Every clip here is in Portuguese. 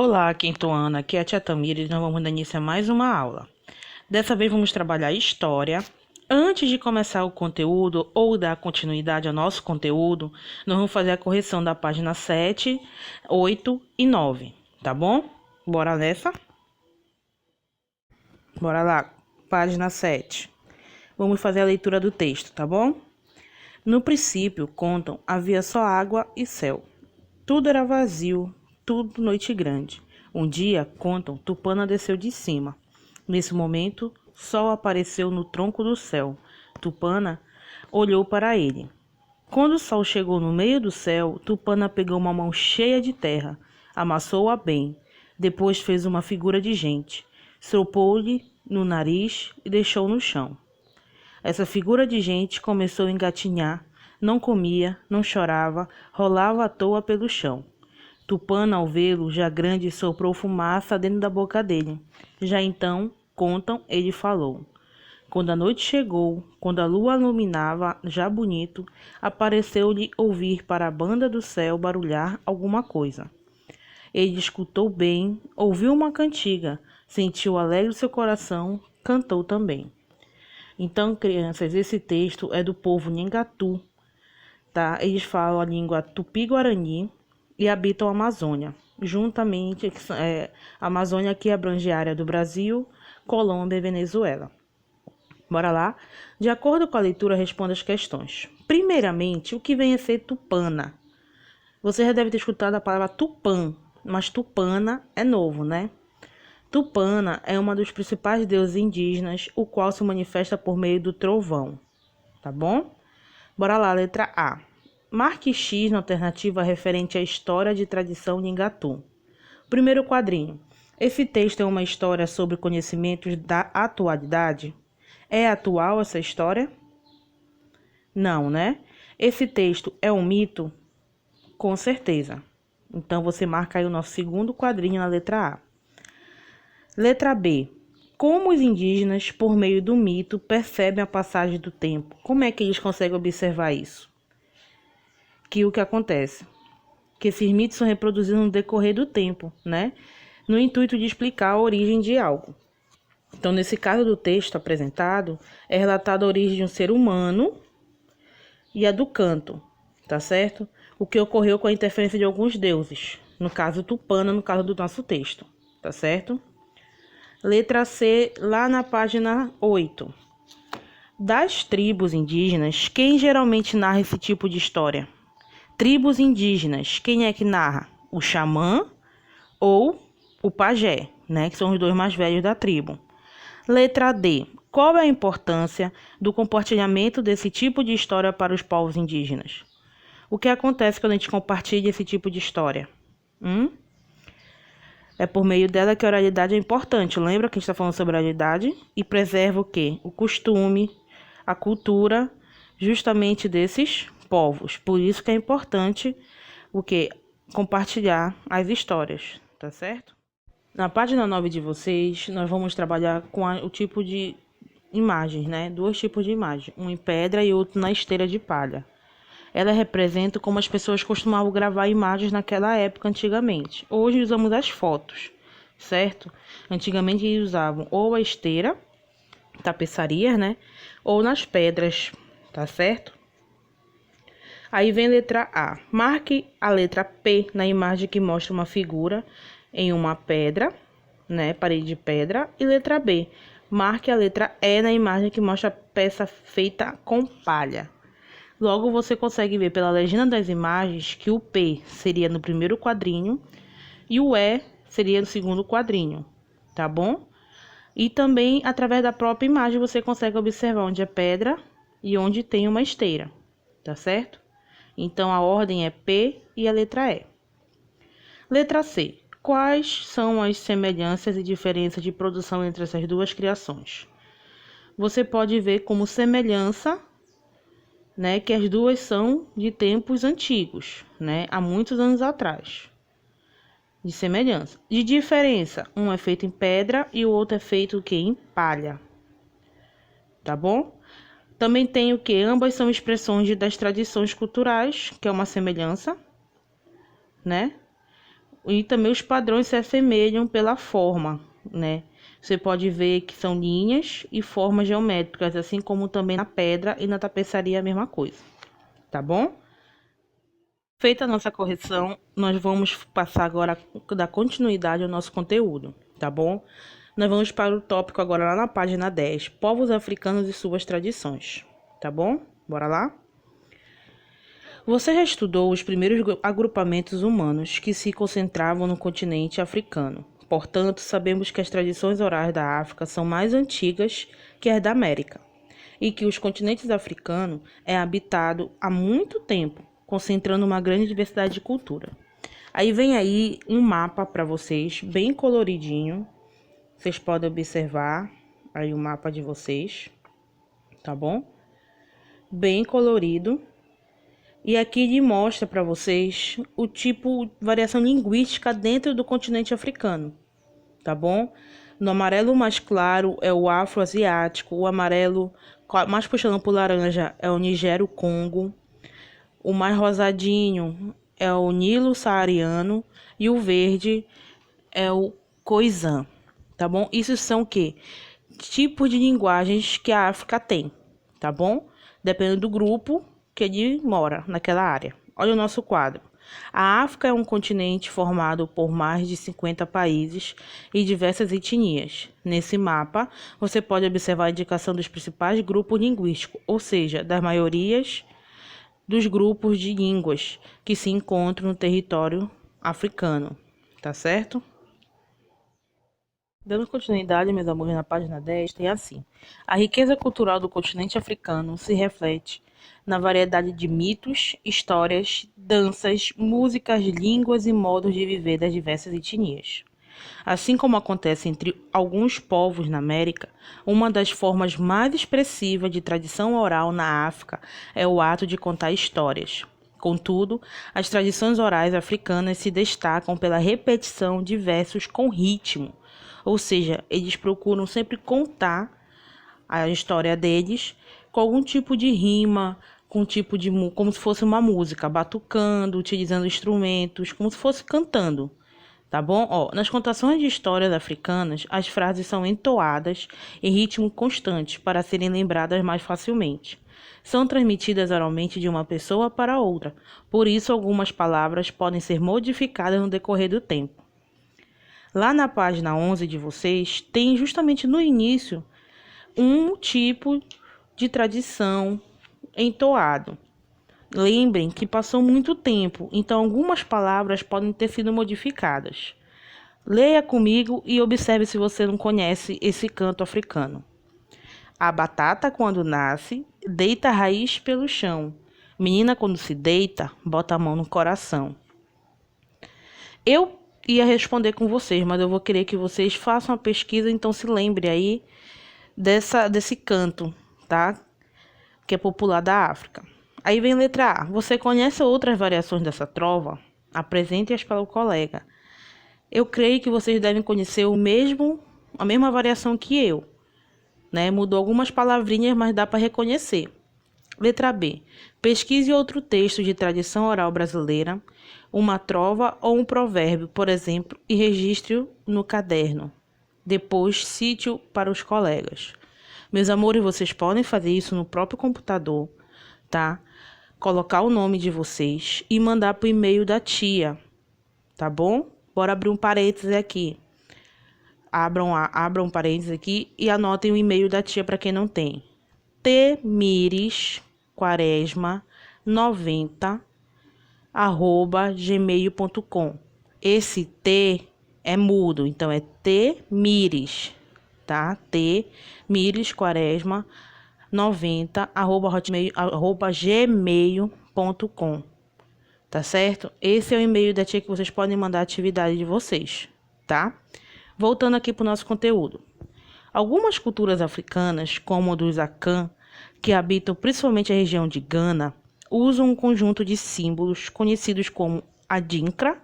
Olá, quinto ano, aqui é a tia Tamires e nós vamos dar início a mais uma aula. Dessa vez vamos trabalhar história. Antes de começar o conteúdo ou dar continuidade ao nosso conteúdo, nós vamos fazer a correção da página 7, 8 e 9, tá bom? Bora nessa? Bora lá, página 7. Vamos fazer a leitura do texto, tá bom? No princípio, contam, havia só água e céu. Tudo era vazio, tudo noite grande. Um dia, contam, Tupana desceu de cima. Nesse momento, sol apareceu no tronco do céu. Tupana olhou para ele. Quando o sol chegou no meio do céu, Tupana pegou uma mão cheia de terra, amassou-a bem. Depois fez uma figura de gente, sopou-lhe no nariz e deixou no chão. Essa figura de gente começou a engatinhar, não comia, não chorava, rolava à toa pelo chão. Tupana, ao vê-lo, já grande, soprou fumaça dentro da boca dele. Já então, contam, ele falou. Quando a noite chegou, quando a lua iluminava, já bonito, apareceu-lhe ouvir para a banda do céu barulhar alguma coisa. Ele escutou bem, ouviu uma cantiga, sentiu alegre seu coração, cantou também. Então, crianças, esse texto é do povo Nhengatu, tá? Eles falam a língua Tupi-Guarani e habitam a Amazônia. Juntamente, a Amazônia que abrange a área do Brasil, Colômbia e Venezuela. Bora lá? De acordo com a leitura, responda as questões. Primeiramente, o que vem a ser Tupana? Você já deve ter escutado a palavra Tupã, mas Tupana é novo, né? Tupana é uma dos principais deuses indígenas, o qual se manifesta por meio do trovão, tá bom? Bora lá, letra A. Marque X na alternativa referente à história de tradição Nhengatu. Primeiro quadrinho. Esse texto é uma história sobre conhecimentos da atualidade? É atual essa história? Não, né? Esse texto é um mito? Com certeza. Então, você marca aí o nosso segundo quadrinho na letra A. Letra B. Como os indígenas, por meio do mito, percebem a passagem do tempo? Como é que eles conseguem observar isso? Que o que acontece? Que esses mitos são reproduzidos no decorrer do tempo, né? No intuito de explicar a origem de algo. Então, nesse caso do texto apresentado, é relatada a origem de um ser humano e a do canto, tá certo? O que ocorreu com a interferência de alguns deuses, no caso Tupana, no caso do nosso texto, tá certo? Letra C, lá na página 8. Das tribos indígenas, quem geralmente narra esse tipo de história? Tribos indígenas, quem é que narra? O xamã ou o pajé, né? Que são os dois mais velhos da tribo. Letra D. Qual é a importância do compartilhamento desse tipo de história para os povos indígenas? O que acontece quando a gente compartilha esse tipo de história? É por meio dela que a oralidade é importante. Lembra que a gente está falando sobre oralidade? E preserva o quê? O costume, a cultura, justamente desses povos. Por isso que é importante o quê? Compartilhar as histórias, tá certo? Na página 9 de vocês, nós vamos trabalhar com o tipo de imagens, né? Dois tipos de imagem, um em pedra e outro na esteira de palha. Ela representa como as pessoas costumavam gravar imagens naquela época, antigamente. Hoje usamos as fotos, certo? Antigamente eles usavam ou a esteira, tapeçarias, né? Ou nas pedras, tá certo? Aí vem a letra A. Marque a letra P na imagem que mostra uma figura em uma pedra, né? Parede de pedra. E letra B. Marque a letra E na imagem que mostra a peça feita com palha. Logo, você consegue ver pela legenda das imagens que o P seria no primeiro quadrinho e o E seria no segundo quadrinho, tá bom? E também, através da própria imagem, você consegue observar onde é pedra e onde tem uma esteira, tá certo? Então, a ordem é P e a letra E. Letra C. Quais são as semelhanças e diferenças de produção entre essas duas criações? Você pode ver como semelhança, né, que as duas são de tempos antigos, né, há muitos anos atrás. De semelhança. De diferença, um é feito em pedra e o outro é feito o quê? Em palha. Tá bom? Também tem o que? Ambas são expressões das tradições culturais, que é uma semelhança, né? E também os padrões se assemelham pela forma, né? Você pode ver que são linhas e formas geométricas, assim como também na pedra e na tapeçaria a mesma coisa, tá bom? Feita a nossa correção, nós vamos passar agora a dar continuidade ao nosso conteúdo, tá bom? Nós vamos para o tópico agora lá na página 10, povos africanos e suas tradições, tá bom? Bora lá? Você já estudou os primeiros agrupamentos humanos que se concentravam no continente africano. Portanto, sabemos que as tradições orais da África são mais antigas que as da América e que os continentes africanos é habitado há muito tempo, concentrando uma grande diversidade de cultura. Aí vem aí um mapa para vocês, bem coloridinho. Vocês podem observar aí o mapa de vocês, tá bom? Bem colorido. E aqui ele mostra para vocês o tipo de variação linguística dentro do continente africano, tá bom? No amarelo mais claro é o afro-asiático, o amarelo mais puxando para o laranja é o Nigério-Congo, o mais rosadinho é o Nilo-Saariano e o verde é o Khoisan, tá bom? Isso são o quê? Tipos de linguagens que a África tem, tá bom? Dependendo do grupo que ele mora naquela área. Olha o nosso quadro. A África é um continente formado por mais de 50 países e diversas etnias. Nesse mapa, você pode observar a indicação dos principais grupos linguísticos, ou seja, das maiorias dos grupos de línguas que se encontram no território africano, tá certo? Dando continuidade, meus amores, na página 10, tem assim: a riqueza cultural do continente africano se reflete na variedade de mitos, histórias, danças, músicas, línguas e modos de viver das diversas etnias. Assim como acontece entre alguns povos na América, uma das formas mais expressivas de tradição oral na África é o ato de contar histórias. Contudo, as tradições orais africanas se destacam pela repetição de versos com ritmo, ou seja, eles procuram sempre contar a história deles com algum tipo de rima, com tipo de como se fosse uma música, batucando, utilizando instrumentos, como se fosse cantando, tá bom? Ó, nas contações de histórias africanas, as frases são entoadas em ritmo constante para serem lembradas mais facilmente. São transmitidas oralmente de uma pessoa para outra, por isso algumas palavras podem ser modificadas no decorrer do tempo. Lá na página 11 de vocês, tem justamente no início um tipo de tradição entoado. Lembrem que passou muito tempo, então algumas palavras podem ter sido modificadas. Leia comigo e observe se você não conhece esse canto africano. A batata, quando nasce, deita a raiz pelo chão. Menina, quando se deita, bota a mão no coração. Eu ia responder com vocês, mas eu vou querer que vocês façam a pesquisa, então se lembre aí desse canto, tá? Que é popular da África. Aí vem letra A. Você conhece outras variações dessa trova? Apresente-as para o colega. Eu creio que vocês devem conhecer a mesma variação que eu, né? Mudou algumas palavrinhas, mas dá para reconhecer. Letra B. Pesquise outro texto de tradição oral brasileira, uma trova ou um provérbio, por exemplo, e registre-o no caderno. Depois, cite-o para os colegas. Meus amores, vocês podem fazer isso no próprio computador, tá? Colocar o nome de vocês e mandar para o e-mail da tia, tá bom? Bora abrir um parênteses aqui. Abram um parênteses aqui e anotem o e-mail da tia para quem não tem. tmiresquaresma90@gmail.com. Esse T é mudo, então é tmires, tá? tmiresquaresma90@gmail.com, tá certo? Esse é o e-mail da tia que vocês podem mandar a atividade de vocês, tá? Voltando aqui para o nosso conteúdo. Algumas culturas africanas, como a dos Akan, que habitam principalmente a região de Gana, usam um conjunto de símbolos conhecidos como adinkra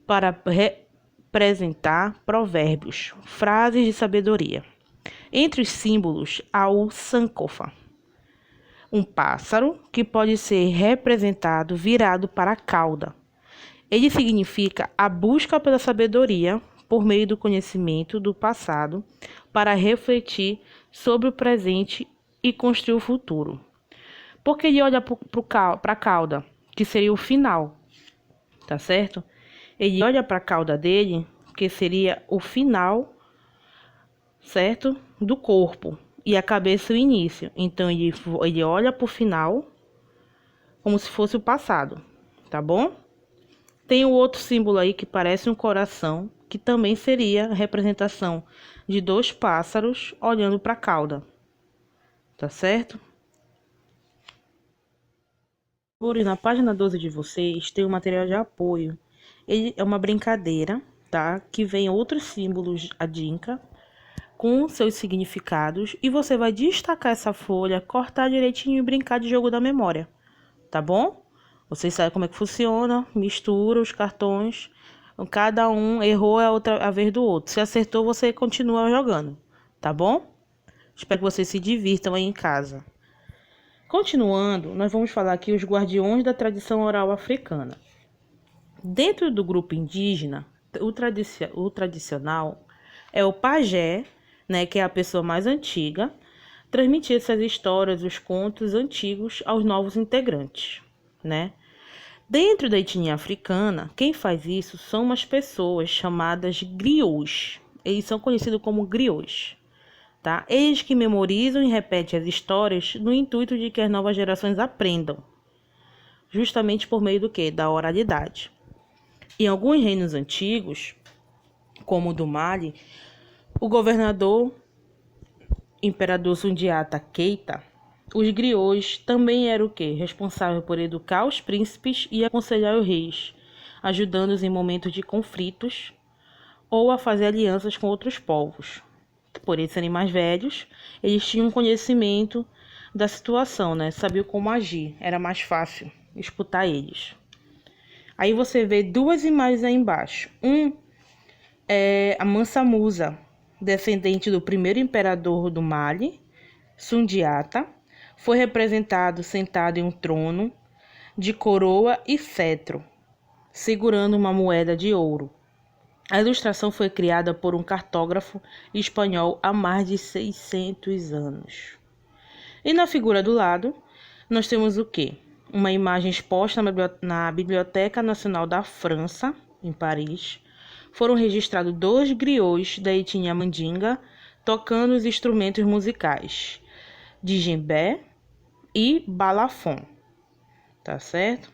para representar provérbios, frases de sabedoria. Entre os símbolos há o sankofa, um pássaro que pode ser representado virado para a cauda. Ele significa a busca pela sabedoria por meio do conhecimento do passado para refletir sobre o presente e construir o futuro. Porque ele olha para a cauda, que seria o final, tá certo? Ele olha para a cauda dele, que seria o final, certo? Do corpo, e a cabeça o início. Então ele olha para o final como se fosse o passado, tá bom? Tem o outro símbolo aí que parece um coração, que também seria a representação de dois pássaros olhando para a cauda, tá certo? Na página 12 de vocês tem o material de apoio. Ele é uma brincadeira, tá? Que vem outros símbolos adinca com seus significados e você vai destacar essa folha, cortar direitinho e brincar de jogo da memória, tá bom? Vocês sabem como é que funciona, mistura os cartões, cada um errou a vez do outro. Se acertou, você continua jogando, tá bom? Espero que vocês se divirtam aí em casa. Continuando, nós vamos falar aqui os guardiões da tradição oral africana. Dentro do grupo indígena, o tradicional é o pajé, né, que é a pessoa mais antiga, transmitir essas histórias, os contos antigos aos novos integrantes, né? Dentro da etnia africana, quem faz isso são umas pessoas chamadas griots. Eles são conhecidos como griots, tá? Eles que memorizam e repetem as histórias no intuito de que as novas gerações aprendam, justamente por meio do quê? Da oralidade. Em alguns reinos antigos, como o do Mali, o governador imperador Sundiata Keita, os griots também eram o quê? Responsável por educar os príncipes e aconselhar os reis, ajudando-os em momentos de conflitos ou a fazer alianças com outros povos. Por eles serem mais velhos, eles tinham conhecimento da situação, né? Sabiam como agir, era mais fácil escutar eles. Aí você vê duas imagens aí embaixo. Um é a Mansa Musa, descendente do primeiro imperador do Mali, Sundiata, foi representado sentado em um trono de coroa e cetro, segurando uma moeda de ouro. A ilustração foi criada por um cartógrafo espanhol há mais de 600 anos. E na figura do lado, nós temos o quê? Uma imagem exposta na Biblioteca Nacional da França, em Paris. Foram registrados 2 griots da etnia mandinga tocando os instrumentos musicais djembé e balafon, tá certo?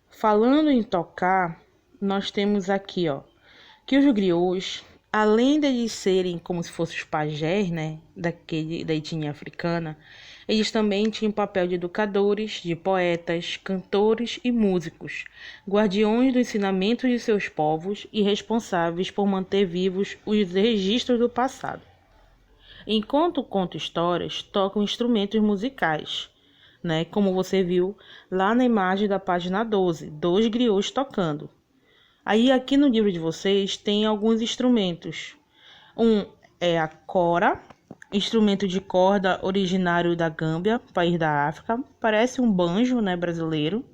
Falando em tocar, nós temos aqui, ó, que os griots, além de eles serem como se fossem os pajés, né, da etnia africana, eles também tinham papel de educadores, de poetas, cantores e músicos, guardiões do ensinamento de seus povos e responsáveis por manter vivos os registros do passado. Enquanto contam histórias, tocam instrumentos musicais, né, como você viu lá na imagem da página 12, 2 griots tocando. Aí aqui no livro de vocês tem alguns instrumentos. Um é a cora, instrumento de corda originário da Gâmbia, país da África. Parece um banjo, né, brasileiro.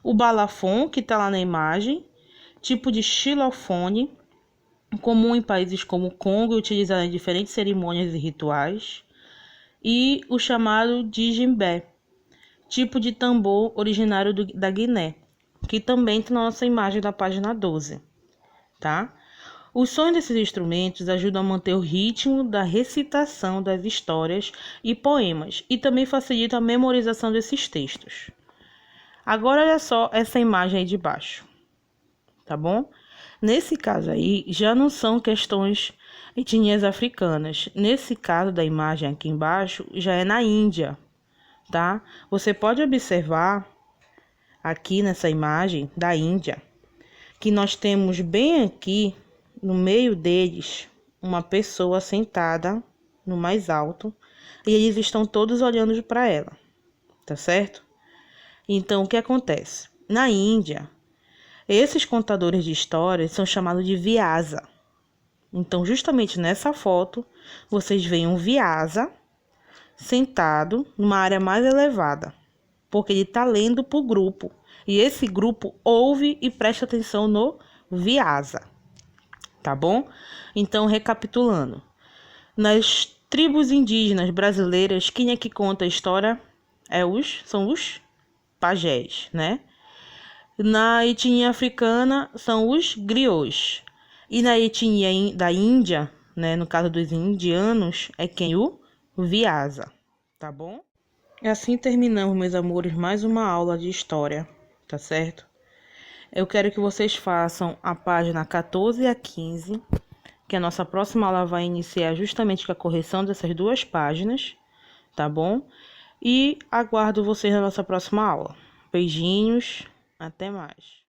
O balafon, que está lá na imagem, tipo de xilofone, comum em países como o Congo e utilizado em diferentes cerimônias e rituais. E o chamado djembé, tipo de tambor originário da Guiné, que também está na nossa imagem da página 12, tá? Os sons desses instrumentos ajudam a manter o ritmo da recitação das histórias e poemas e também facilitam a memorização desses textos. Agora olha só essa imagem aí de baixo, tá bom? Nesse caso aí, já não são questões etnias africanas. Nesse caso da imagem aqui embaixo, já é na Índia, tá? Você pode observar aqui nessa imagem da Índia, que nós temos bem aqui no meio deles uma pessoa sentada no mais alto e eles estão todos olhando para ela, tá certo? Então o que acontece? Na Índia, esses contadores de histórias são chamados de Vyasa. Então justamente nessa foto vocês veem um Vyasa sentado numa área mais elevada, porque ele está lendo para o grupo. E esse grupo ouve e presta atenção no Vyasa, tá bom? Então, recapitulando. Nas tribos indígenas brasileiras, quem é que conta a história? São os pajés, né? Na etnia africana, são os griots. E na etnia da Índia, né, no caso dos indianos, é quem? O Vyasa, tá bom? E assim terminamos, meus amores, mais uma aula de história, tá certo? Eu quero que vocês façam a página 14 a 15, que a nossa próxima aula vai iniciar justamente com a correção dessas duas páginas, tá bom? E aguardo vocês na nossa próxima aula. Beijinhos, até mais.